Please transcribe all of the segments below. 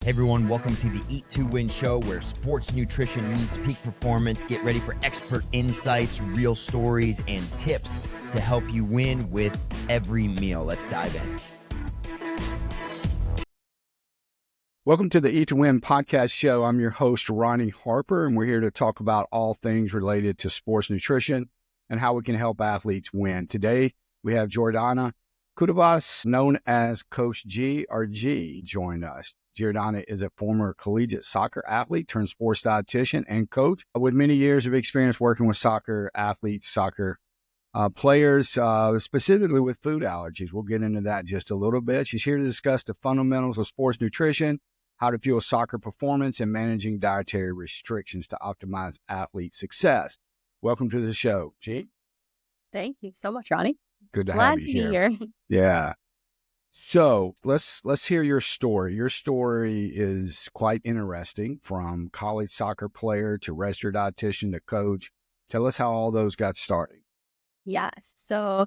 Hey everyone, welcome to the Eat to Win show where sports nutrition meets peak performance. Get ready for expert insights, real stories, and tips to help you win with every meal. Let's dive in. Welcome to the Eat to Win podcast show. I'm your host, Ronnie Harper, and we're here to talk about all things related to sports nutrition and how we can help athletes win. Today, we have Giordana Koutavas, known as Coach G or G, join us. Giordana is a former collegiate soccer athlete turned sports dietitian and coach with many years of experience working with soccer athletes, soccer players, specifically with food allergies. We'll get into that in just a little bit. She's here to discuss the fundamentals of sports nutrition, how to fuel soccer performance, and managing dietary restrictions to optimize athlete success. Welcome to the show, G. Thank you so much, Ronnie. Good to Glad have you to here. Be here. Yeah. So let's hear your story. Your story is quite interesting, from college soccer player to registered dietitian to coach. Tell us how all those got started. Yes. So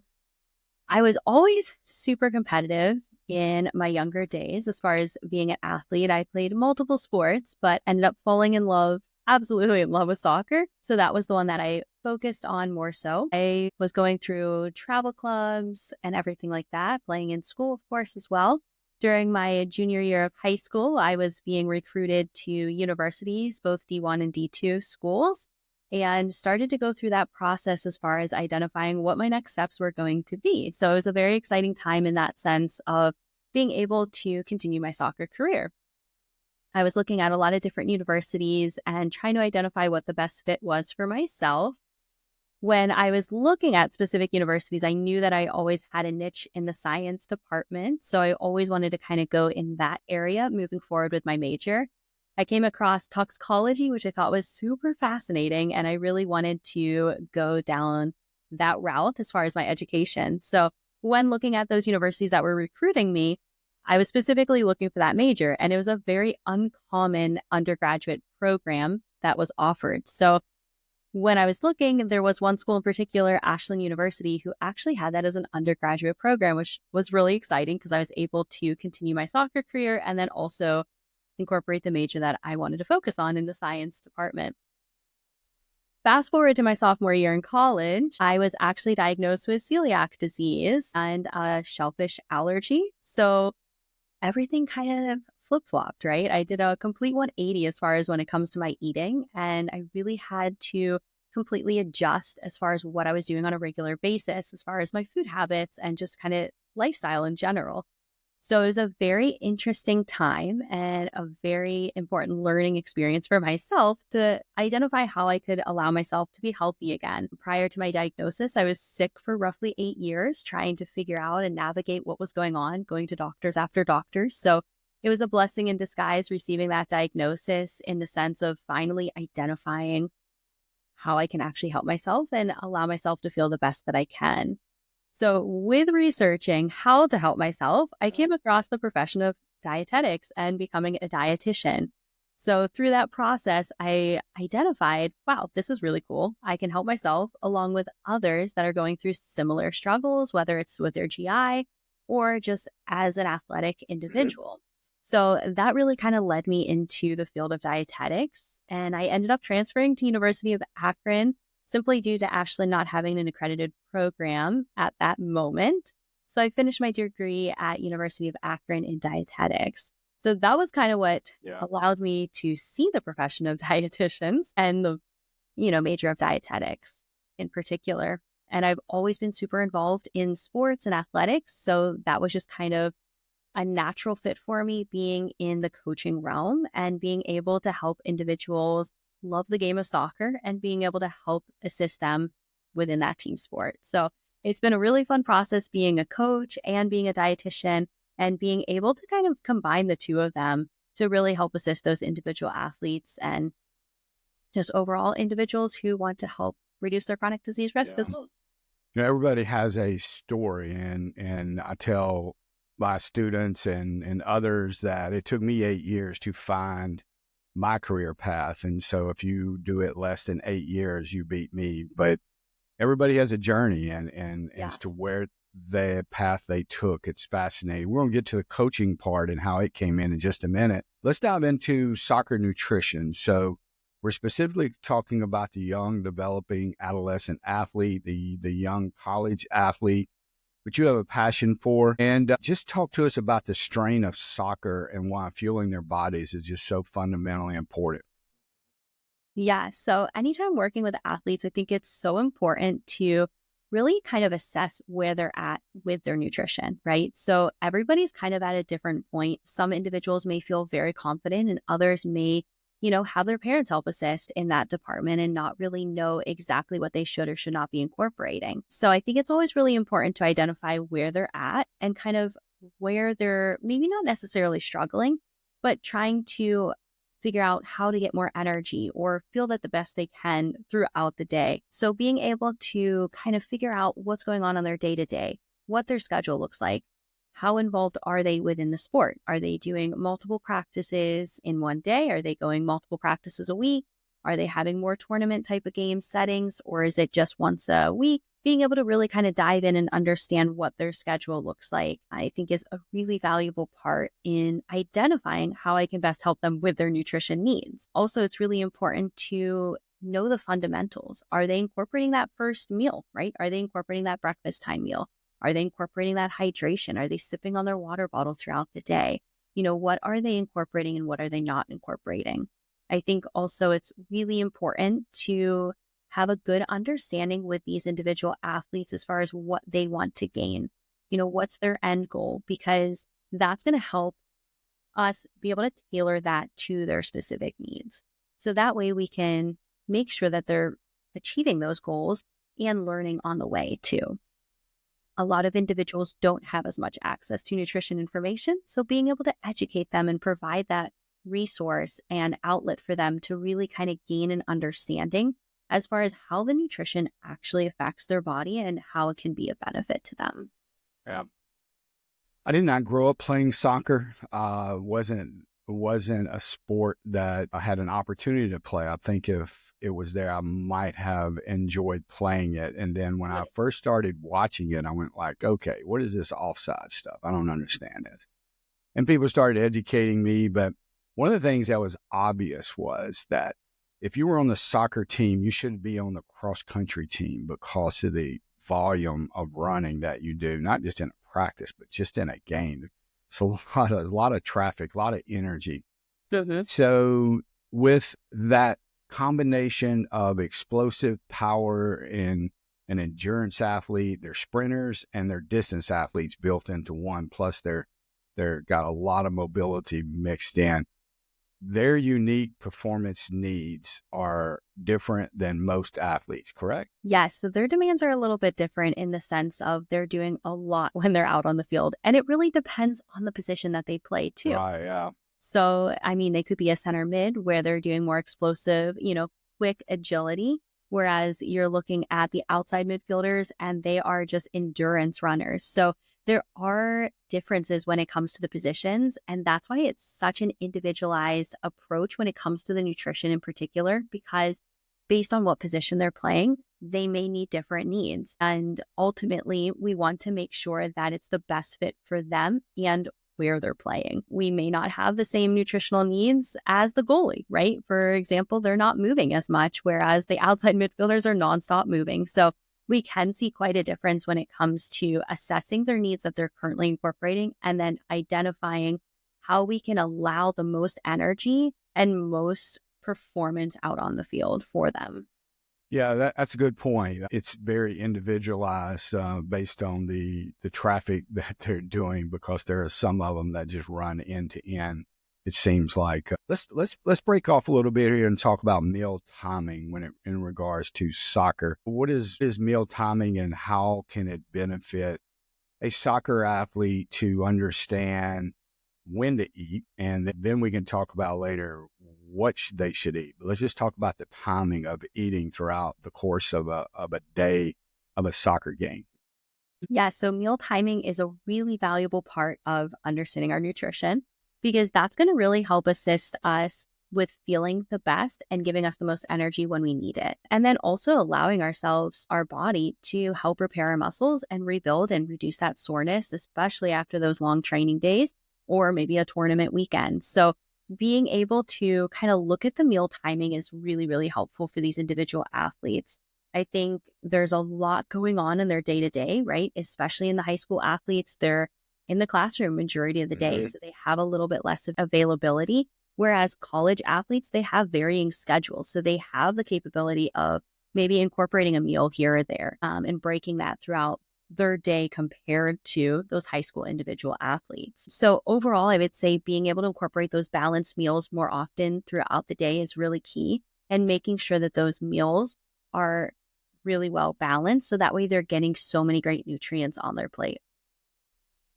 I was always super competitive in my younger days as far as being an athlete. I played multiple sports, but ended up falling in love, absolutely in love with soccer. So that was the one that I focused on more so. I was going through travel clubs and everything like that, playing in school, of course, as well. During my junior year of high school, I was being recruited to universities, both D1 and D2 schools, and started to go through that process as far as identifying what my next steps were going to be. So it was a very exciting time in that sense of being able to continue my soccer career. I was looking at a lot of different universities and trying to identify what the best fit was for myself. When I was looking at specific universities, I knew that I always had a niche in the science department. So I always wanted to kind of go in that area moving forward with my major. I came across toxicology, which I thought was super fascinating, and I really wanted to go down that route as far as my education. So when looking at those universities that were recruiting me, I was specifically looking for that major, and it was a very uncommon undergraduate program that was offered. So when I was looking, there was one school in particular, Ashland University, who actually had that as an undergraduate program, which was really exciting because I was able to continue my soccer career and then also incorporate the major that I wanted to focus on in the science department. Fast forward to my sophomore year in college, I was actually diagnosed with celiac disease and a shellfish allergy. So everything kind of flip-flopped, right? I did a complete 180 as far as when it comes to my eating, and I really had to completely adjust as far as what I was doing on a regular basis, as far as my food habits and just kind of lifestyle in general. So it was a very interesting time and a very important learning experience for myself to identify how I could allow myself to be healthy again. Prior to my diagnosis, I was sick for roughly 8 years, trying to figure out and navigate what was going on, going to doctors after doctors. So it was a blessing in disguise receiving that diagnosis, in the sense of finally identifying how I can actually help myself and allow myself to feel the best that I can. So with researching how to help myself, I came across the profession of dietetics and becoming a dietitian. So through that process, I identified, wow, this is really cool. I can help myself along with others that are going through similar struggles, whether it's with their GI or just as an athletic individual. So that really kind of led me into the field of dietetics. And I ended up transferring to University of Akron simply due to Ashland not having an accredited program at that moment. So I finished my degree at University of Akron in dietetics. So that was kind of what allowed me to see the profession of dietitians and the, major of dietetics in particular. And I've always been super involved in sports and athletics. So that was just kind of a natural fit for me, being in the coaching realm and being able to help individuals love the game of soccer and being able to help assist them within that team sport. So it's been a really fun process being a coach and being a dietitian, and being able to kind of combine the two of them to really help assist those individual athletes and just overall individuals who want to help reduce their chronic disease risk as well. Everybody has a story, and I tell my students and others that it took me 8 years to find my career path. And so if you do it less than 8 years, you beat me. But everybody has a journey, and as to where the path they took. It's fascinating. We're going to get to the coaching part and how it came in just a minute. Let's dive into soccer nutrition. So we're specifically talking about the young, developing adolescent athlete, the young college athlete, which you have a passion for. And just talk to us about the strain of soccer and why fueling their bodies is just so fundamentally important. Yeah. So anytime working with athletes, I think it's so important to really kind of assess where they're at with their nutrition, right? So everybody's kind of at a different point. Some individuals may feel very confident and others may, have their parents help assist in that department and not really know exactly what they should or should not be incorporating. So I think it's always really important to identify where they're at and kind of where they're maybe not necessarily struggling, but trying to figure out how to get more energy or feel that the best they can throughout the day. So being able to kind of figure out what's going on their day to day, what their schedule looks like, how involved are they within the sport? Are they doing multiple practices in one day? Are they going multiple practices a week? Are they having more tournament type of game settings, or is it just once a week? Being able to really kind of dive in and understand what their schedule looks like, I think is a really valuable part in identifying how I can best help them with their nutrition needs. Also, it's really important to know the fundamentals. Are they incorporating that first meal, right? Are they incorporating that breakfast time meal? Are they incorporating that hydration? Are they sipping on their water bottle throughout the day? What are they incorporating and what are they not incorporating? I think also it's really important to have a good understanding with these individual athletes as far as what they want to gain. What's their end goal? Because that's going to help us be able to tailor that to their specific needs. So that way we can make sure that they're achieving those goals and learning on the way too. A lot of individuals don't have as much access to nutrition information. So being able to educate them and provide that resource and outlet for them to really kind of gain an understanding as far as how the nutrition actually affects their body and how it can be a benefit to them. Yeah. I did not grow up playing soccer. Wasn't a sport that I had an opportunity to play. I think if it was there, I might have enjoyed playing it. And then when I first started watching it, I went like, okay, what is this offside stuff? I don't understand this. And people started educating me. But one of the things that was obvious was that if you were on the soccer team, you shouldn't be on the cross-country team because of the volume of running that you do, not just in a practice, but just in a game. So a lot of traffic, a lot of energy. Mm-hmm. So with that combination of explosive power and an endurance athlete, they're sprinters and they're distance athletes built into one, plus they're got a lot of mobility mixed in. Their unique performance needs are different than most athletes, correct? Yes. So their demands are a little bit different in the sense of they're doing a lot when they're out on the field. And it really depends on the position that they play too. Right, yeah. So, they could be a center mid where they're doing more explosive, quick agility, whereas you're looking at the outside midfielders and they are just endurance runners. So there are differences when it comes to the positions. And that's why it's such an individualized approach when it comes to the nutrition in particular, because based on what position they're playing, they may need different needs. And ultimately, we want to make sure that it's the best fit for them and where they're playing. We may not have the same nutritional needs as the goalie, right? For example, they're not moving as much, whereas the outside midfielders are nonstop moving. So we can see quite a difference when it comes to assessing their needs that they're currently incorporating and then identifying how we can allow the most energy and most performance out on the field for them. Yeah, that's a good point. It's very individualized based on the traffic that they're doing, because there are some of them that just run end to end. It seems like let's break off a little bit here and talk about meal timing in regards to soccer. What is meal timing and how can it benefit a soccer athlete to understand when to eat? And then we can talk about later what they should eat. But let's just talk about the timing of eating throughout the course of a day of a soccer game. Yeah, so meal timing is a really valuable part of understanding our nutrition, because that's going to really help assist us with feeling the best and giving us the most energy when we need it. And then also allowing ourselves, our body, to help repair our muscles and rebuild and reduce that soreness, especially after those long training days or maybe a tournament weekend. So being able to kind of look at the meal timing is really, really helpful for these individual athletes. I think there's a lot going on in their day to day, right? Especially in the high school athletes, they're in the classroom majority of the day. So they have a little bit less of availability. Whereas college athletes, they have varying schedules. So they have the capability of maybe incorporating a meal here or there and breaking that throughout their day compared to those high school individual athletes. So overall, I would say being able to incorporate those balanced meals more often throughout the day is really key, and making sure that those meals are really well balanced. So that way they're getting so many great nutrients on their plate.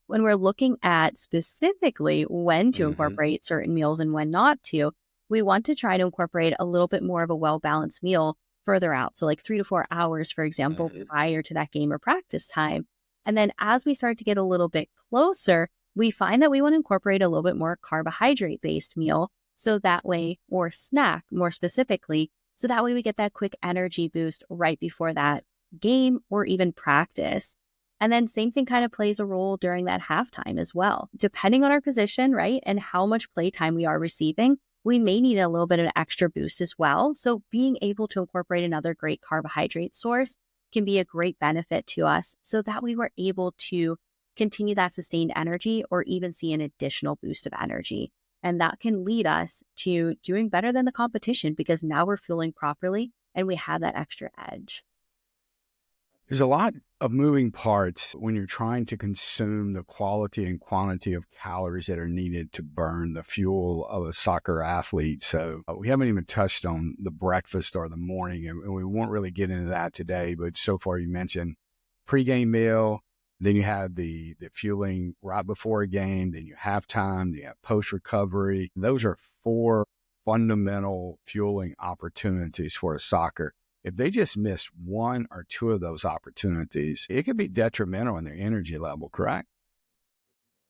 When we're looking at specifically when to incorporate certain meals and when not to, we want to try to incorporate a little bit more of a well-balanced meal further out. So like 3 to 4 hours, for example, prior to that game or practice time. And then as we start to get a little bit closer, we find that we want to incorporate a little bit more carbohydrate-based meal. So that way, or snack more specifically, so that way we get that quick energy boost right before that game or even practice. And then same thing kind of plays a role during that halftime as well. Depending on our position, right, and how much play time we are receiving, we may need a little bit of an extra boost as well. So being able to incorporate another great carbohydrate source can be a great benefit to us. So that way we're able to continue that sustained energy or even see an additional boost of energy. And that can lead us to doing better than the competition because now we're fueling properly and we have that extra edge. There's a lot of moving parts when you're trying to consume the quality and quantity of calories that are needed to burn the fuel of a soccer athlete. So we haven't even touched on the breakfast or the morning, and we won't really get into that today. But so far you mentioned pregame meal, then you have the fueling right before a game, then you have halftime, then you have post-recovery. Those are 4 fundamental fueling opportunities for a soccer. If they just miss 1 or 2 of those opportunities, it could be detrimental in their energy level, correct?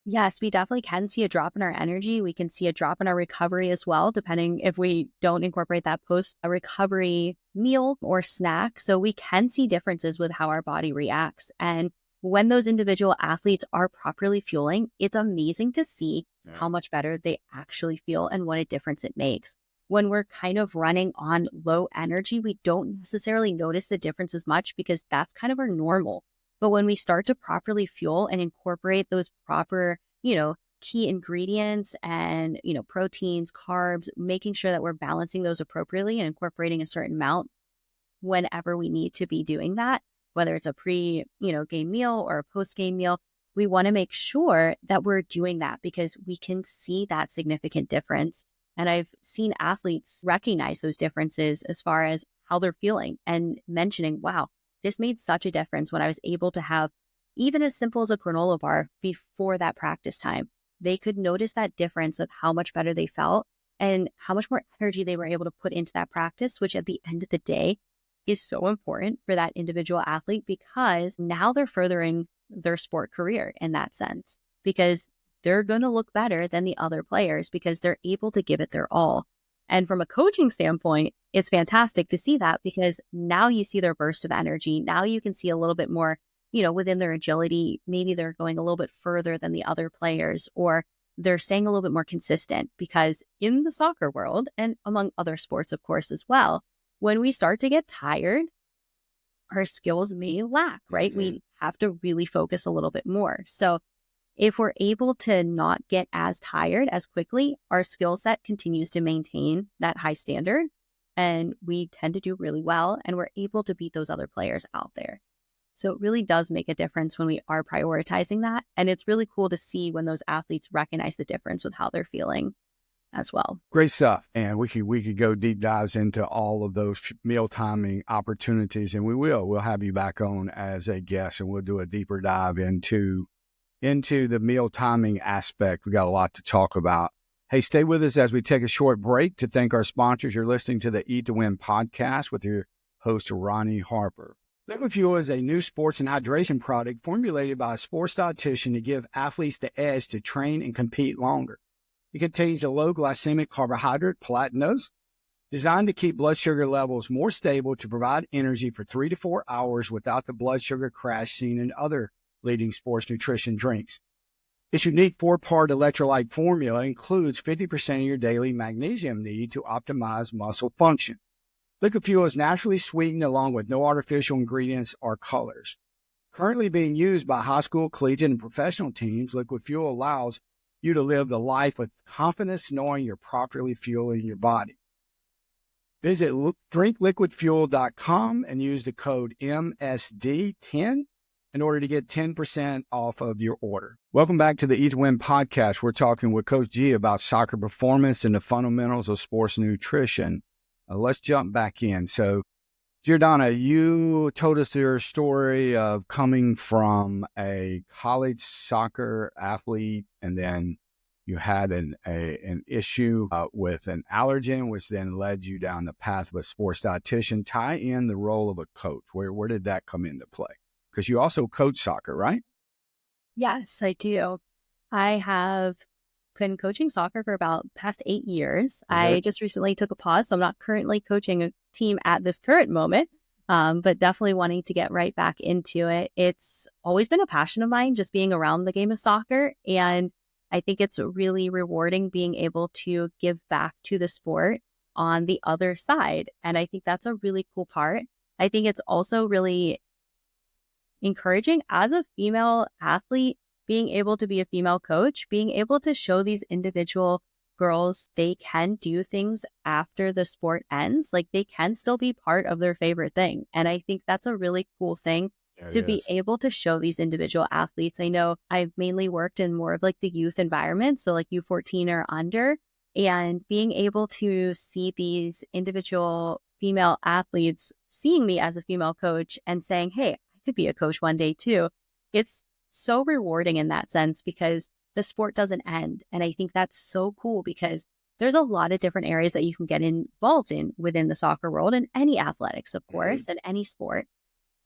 Yes, we definitely can see a drop in our energy. We can see a drop in our recovery as well, depending if we don't incorporate that post-recovery meal or snack. So we can see differences with how our body reacts. And when those individual athletes are properly fueling, it's amazing to see how much better they actually feel and what a difference it makes. When we're kind of running on low energy, we don't necessarily notice the difference as much because that's kind of our normal. But when we start to properly fuel and incorporate those proper, key ingredients and, proteins, carbs, making sure that we're balancing those appropriately and incorporating a certain amount whenever we need to be doing that, whether it's a game meal or a post-game meal, we want to make sure that we're doing that because we can see that significant difference. And I've seen athletes recognize those differences as far as how they're feeling and mentioning, wow, this made such a difference when I was able to have even as simple as a granola bar before that practice time. They could notice that difference of how much better they felt and how much more energy they were able to put into that practice, which at the end of the day is so important for that individual athlete because now they're furthering their sport career in that sense because they're going to look better than the other players because they're able to give it their all. And from a coaching standpoint, it's fantastic to see that because now you see their burst of energy. Now you can see a little bit more, within their agility. Maybe they're going a little bit further than the other players, or they're staying a little bit more consistent because in the soccer world and among other sports, of course, as well, when we start to get tired, our skills may lack, right? We have to really focus a little bit more. So if we're able to not get as tired as quickly, our skill set continues to maintain that high standard and we tend to do really well and we're able to beat those other players out there. So it really does make a difference when we are prioritizing that. And it's really cool to see when those athletes recognize the difference with how they're feeling as well. Great stuff. And we could go deep dives into all of those meal timing opportunities, and we will. We'll have you back on as a guest, and we'll do a deeper dive into the meal timing aspect. We got a lot to talk about. Hey, stay with us as we take a short break to thank our sponsors. You're listening to the Eat to Win podcast with your host, Ronnie Harper. Liquid Fuel is a new sports and hydration product formulated by a sports dietitian to give athletes the edge to train and compete longer. It contains a low glycemic carbohydrate, platinose, designed to keep blood sugar levels more stable to provide energy for 3 to 4 hours without the blood sugar crash seen in other leading sports nutrition drinks. Its unique 4-part electrolyte formula includes 50% of your daily magnesium need to optimize muscle function. Liquid Fuel is naturally sweetened along with no artificial ingredients or colors. Currently being used by high school, collegiate, and professional teams, Liquid Fuel allows you to live the life with confidence knowing you're properly fueling your body. Visit drinkliquidfuel.com and use the code MSD10 in order to get 10% off of your order. Welcome back to the Eat to Win podcast. We're talking with Coach G about soccer performance and the fundamentals of sports nutrition. Let's jump back in. So, Giordana, you told us your story of coming from a college soccer athlete, and then you had an issue with an allergen, which then led you down the path of a sports dietitian. Tie in the role of a coach. Where did that come into play? Because you also coach soccer, right? Yes, I do. I have been coaching soccer for about past 8 years. I just recently took a pause, so I'm not currently coaching a team at this current moment, but definitely wanting to get right back into it. It's always been a passion of mine, just being around the game of soccer. And I think it's really rewarding being able to give back to the sport on the other side. And I think that's a really cool part. I think it's also really encouraging as a female athlete, being able to be a female coach, being able to show these individual girls they can do things after the sport ends. Like they can still be part of their favorite thing. And I think that's a really cool thing to be able to show these individual athletes. I know I've mainly worked in more of like the youth environment, so like U14 or under, and being able to see these individual female athletes seeing me as a female coach and saying, hey, I could be a coach one day too. It's so rewarding in that sense because the sport doesn't end. And I think that's so cool because there's a lot of different areas that you can get involved in within the soccer world and any athletics, of course, and any sport.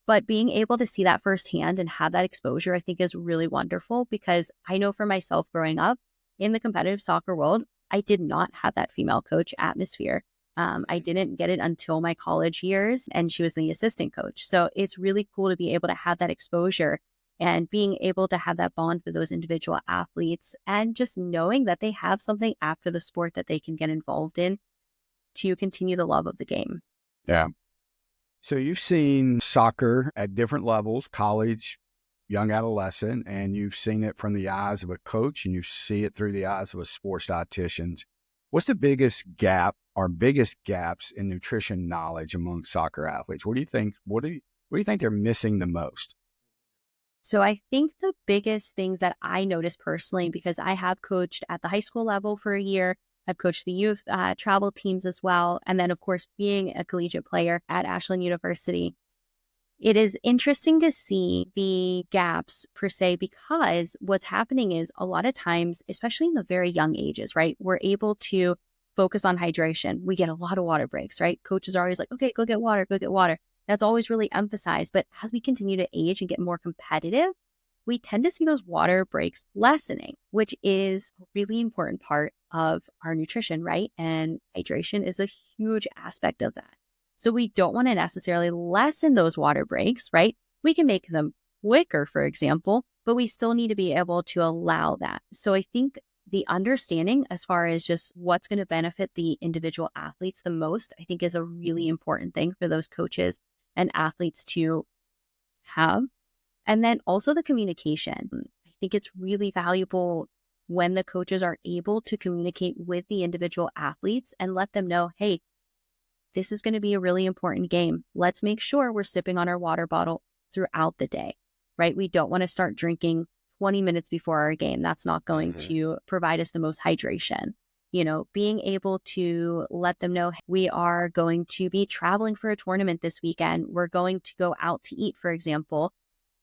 But being able to see that firsthand and have that exposure, I think is really wonderful because I know for myself growing up in the competitive soccer world, I did not have that female coach atmosphere. I didn't get it until my college years, and she was the assistant coach. So it's really cool to be able to have that exposure and being able to have that bond with those individual athletes and just knowing that they have something after the sport that they can get involved in to continue the love of the game. Yeah. So you've seen soccer at different levels, college, young adolescent, and you've seen it from the eyes of a coach and you see it through the eyes of a sports dietitian. What's the biggest gap or biggest gaps in nutrition knowledge among soccer athletes? What do you think? What do you think they're missing the most? So I think the biggest things that I noticed personally, because I have coached at the high school level for a year, I've coached the youth travel teams as well. And then, of course, being a collegiate player at Ashland University, it is interesting to see the gaps per se, because what's happening is a lot of times, especially in the very young ages, right, we're able to focus on hydration. We get a lot of water breaks, right? Coaches are always like, okay, go get water, go get water. That's always really emphasized. But as we continue to age and get more competitive, we tend to see those water breaks lessening, which is a really important part of our nutrition, right? And hydration is a huge aspect of that. So we don't want to necessarily lessen those water breaks, right? We can make them quicker, for example, but we still need to be able to allow that. So I think the understanding as far as just what's going to benefit the individual athletes the most, I think is a really important thing for those coaches and athletes to have. And then also the communication. I think it's really valuable when the coaches are able to communicate with the individual athletes and let them know, hey, this is going to be a really important game. Let's make sure we're sipping on our water bottle throughout the day, right? We don't want to start drinking 20 minutes before our game. That's not going to provide us the most hydration. You know, being able to let them know we are going to be traveling for a tournament this weekend. We're going to go out to eat, for example,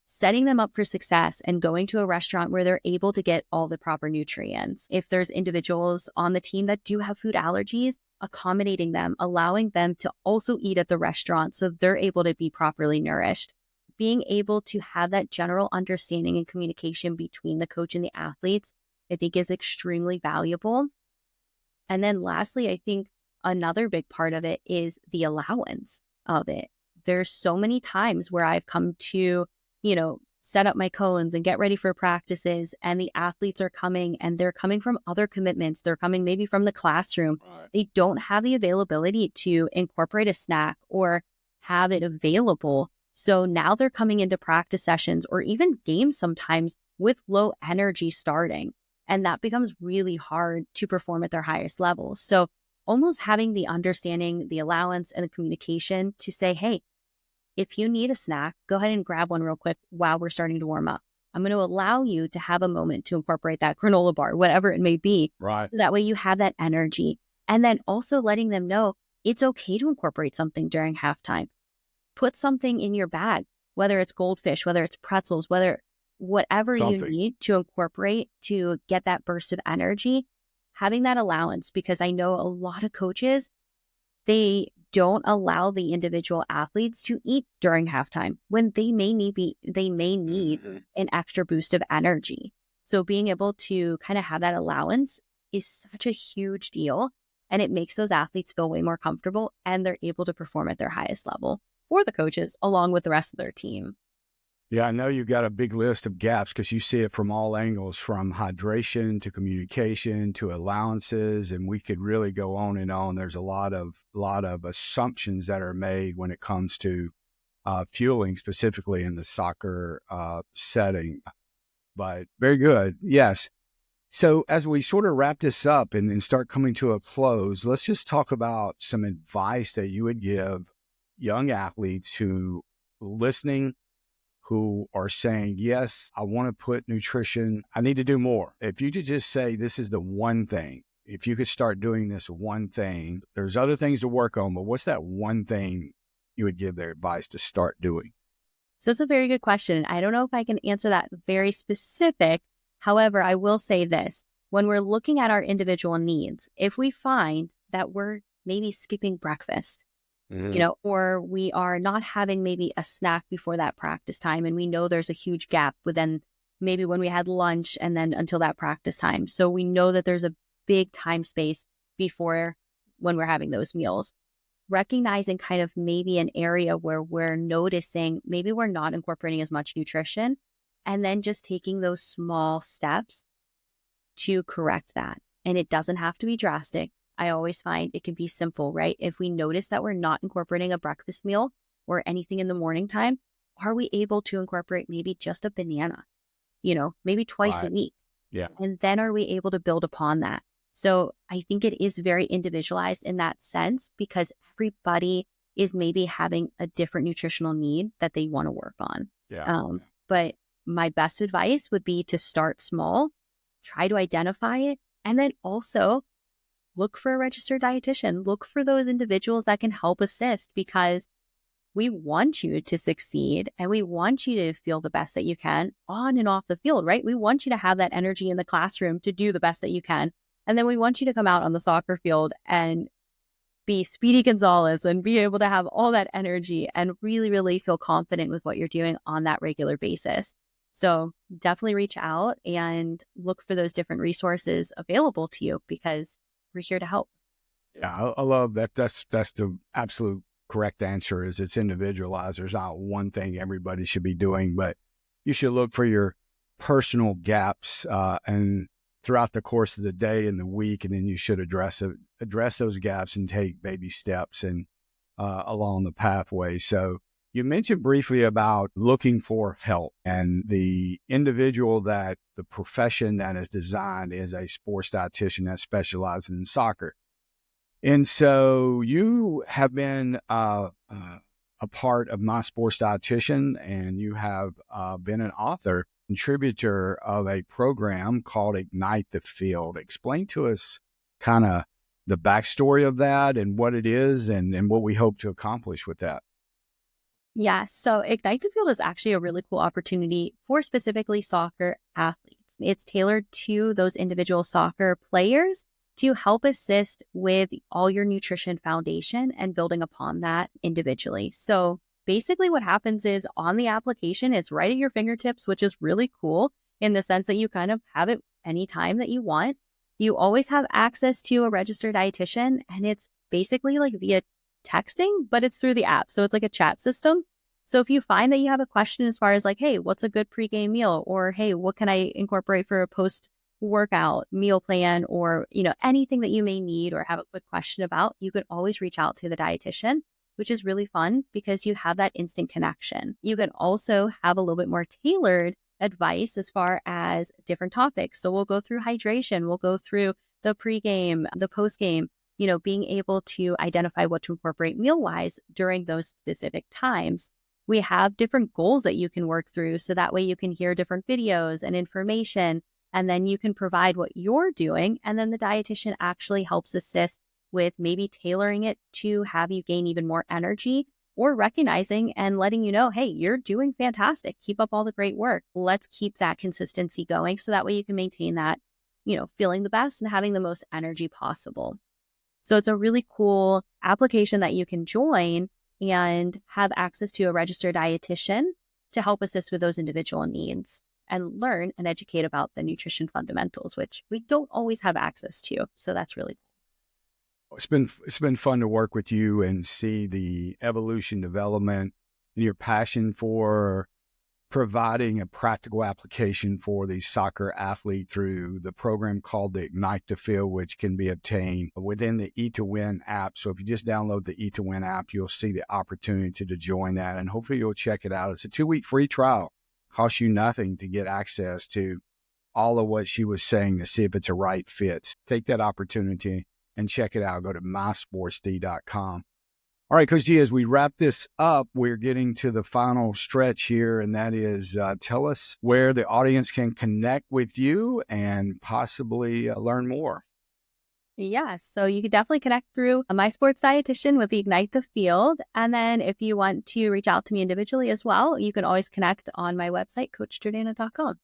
setting them up for success and going to a restaurant where they're able to get all the proper nutrients. If there's individuals on the team that do have food allergies, accommodating them, allowing them to also eat at the restaurant so they're able to be properly nourished. Being able to have that general understanding and communication between the coach and the athletes, I think is extremely valuable. And then lastly, I think another big part of it is the allowance of it. There's so many times where I've come to, set up my cones and get ready for practices, and the athletes are coming and they're coming from other commitments. They're coming maybe from the classroom. Right. They don't have the availability to incorporate a snack or have it available. So now they're coming into practice sessions or even games sometimes with low energy starting. And that becomes really hard to perform at their highest level. So almost having the understanding, the allowance, and the communication to say, hey, if you need a snack, go ahead and grab one real quick while we're starting to warm up. I'm going to allow you to have a moment to incorporate that granola bar, whatever it may be. Right. That way you have that energy. And then also letting them know it's okay to incorporate something during halftime. Put something in your bag, whether it's goldfish, whether it's pretzels, whatever you need to incorporate to get that burst of energy, having that allowance, because I know a lot of coaches, they don't allow the individual athletes to eat during halftime when they may need an extra boost of energy. So being able to kind of have that allowance is such a huge deal, and it makes those athletes feel way more comfortable, and they're able to perform at their highest level for the coaches along with the rest of their team. Yeah, I know you've got a big list of gaps because you see it from all angles, from hydration to communication to allowances, and we could really go on and on. There's a lot of assumptions that are made when it comes to fueling, specifically in the soccer setting. But very good, yes. So as we sort of wrap this up and start coming to a close, let's just talk about some advice that you would give young athletes who are listening, who are saying, yes, I want to put nutrition, I need to do more. If you could just say, this is the one thing, if you could start doing this one thing, there's other things to work on, but what's that one thing you would give their advice to start doing? So it's a very good question. I don't know if I can answer that very specific. However, I will say this, when we're looking at our individual needs, if we find that we're maybe skipping breakfast, or we are not having maybe a snack before that practice time, and we know there's a huge gap within maybe when we had lunch and then until that practice time. So we know that there's a big time space before when we're having those meals. Recognizing kind of maybe an area where we're noticing maybe we're not incorporating as much nutrition, and then just taking those small steps to correct that. And it doesn't have to be drastic. I always find it can be simple, right? If we notice that we're not incorporating a breakfast meal or anything in the morning time, are we able to incorporate maybe just a banana, maybe twice a week? Yeah. And then are we able to build upon that? So I think it is very individualized in that sense, because everybody is maybe having a different nutritional need that they want to work on. But my best advice would be to start small, try to identify it, and then also look for a registered dietitian. Look for those individuals that can help assist, because we want you to succeed and we want you to feel the best that you can on and off the field, right? We want you to have that energy in the classroom to do the best that you can. And then we want you to come out on the soccer field and be Speedy Gonzalez and be able to have all that energy and really, really feel confident with what you're doing on that regular basis. So definitely reach out and look for those different resources available to you, because we're here to help. Yeah, I love that. That's the absolute correct answer. Is it's individualized. There's not one thing everybody should be doing, but you should look for your personal gaps and throughout the course of the day and the week, and then you should address those gaps and take baby steps and along the pathway. So you mentioned briefly about looking for help, and the individual that the profession that is designed is a sports dietitian that specializes in soccer. And so you have been a part of My Sports Dietitian, and you have been an author, contributor of a program called Ignite the Field. Explain to us kind of the backstory of that and what it is and what we hope to accomplish with that. Yeah, so Ignite the Field is actually a really cool opportunity for specifically soccer athletes. It's tailored to those individual soccer players to help assist with all your nutrition foundation and building upon that individually. So basically what happens is on the application, it's right at your fingertips, which is really cool in the sense that you kind of have it anytime that you want. You always have access to a registered dietitian, and it's basically like via texting, but it's through the app. So it's like a chat system. So if you find that you have a question as far as like, hey, what's a good pregame meal? Or hey, what can I incorporate for a post workout meal plan, or, anything that you may need or have a quick question about, you could always reach out to the dietitian, which is really fun because you have that instant connection. You can also have a little bit more tailored advice as far as different topics. So we'll go through hydration, we'll go through the pregame, the postgame, being able to identify what to incorporate meal-wise during those specific times. We have different goals that you can work through. So that way you can hear different videos and information, and then you can provide what you're doing. And then the dietitian actually helps assist with maybe tailoring it to have you gain even more energy, or recognizing and letting you know, hey, you're doing fantastic. Keep up all the great work. Let's keep that consistency going. So that way you can maintain that, feeling the best and having the most energy possible. So it's a really cool application that you can join and have access to a registered dietitian to help assist with those individual needs and learn and educate about the nutrition fundamentals, which we don't always have access to. So that's really cool. It's been fun to work with you and see the evolution, development, and your passion for providing a practical application for the soccer athlete through the program called the Ignite to Field, which can be obtained within the Eat2Win app. So if you just download the Eat2Win app, you'll see the opportunity to join that, and hopefully you'll check it out. It's a 2-week free trial. Costs you nothing to get access to all of what she was saying to see if it's a right fit. Take that opportunity and check it out. Go to mysportsd.com. All right, Coach G, as we wrap this up, we're getting to the final stretch here, and that is tell us where the audience can connect with you and possibly learn more. Yes. So you could definitely connect through My Sports Dietitian with the Ignite the Field. And then if you want to reach out to me individually as well, you can always connect on my website, coachgiordana.com.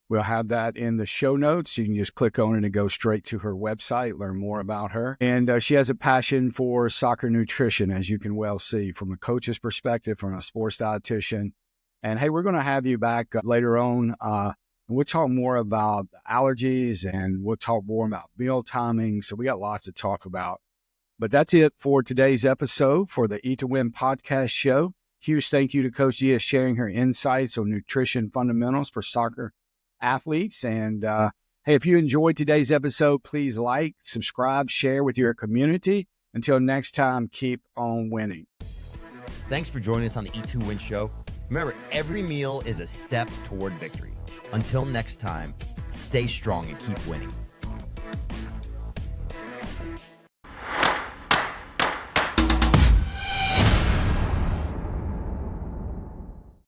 We'll have that in the show notes. You can just click on it and go straight to her website, learn more about her. And she has a passion for soccer nutrition, as you can well see, from a coach's perspective, from a sports dietitian. And hey, we're going to have you back later on. We'll talk more about allergies, and we'll talk more about meal timing. So we got lots to talk about. But that's it for today's episode for the Eat2Win podcast show. Huge thank you to Coach G for sharing her insights on nutrition fundamentals for soccer athletes. And hey, if you enjoyed today's episode, please like, subscribe, share with your community. Until next time, keep on winning. Thanks for joining us on the Eat2Win show. Remember, every meal is a step toward victory. Until next time, stay strong and keep winning.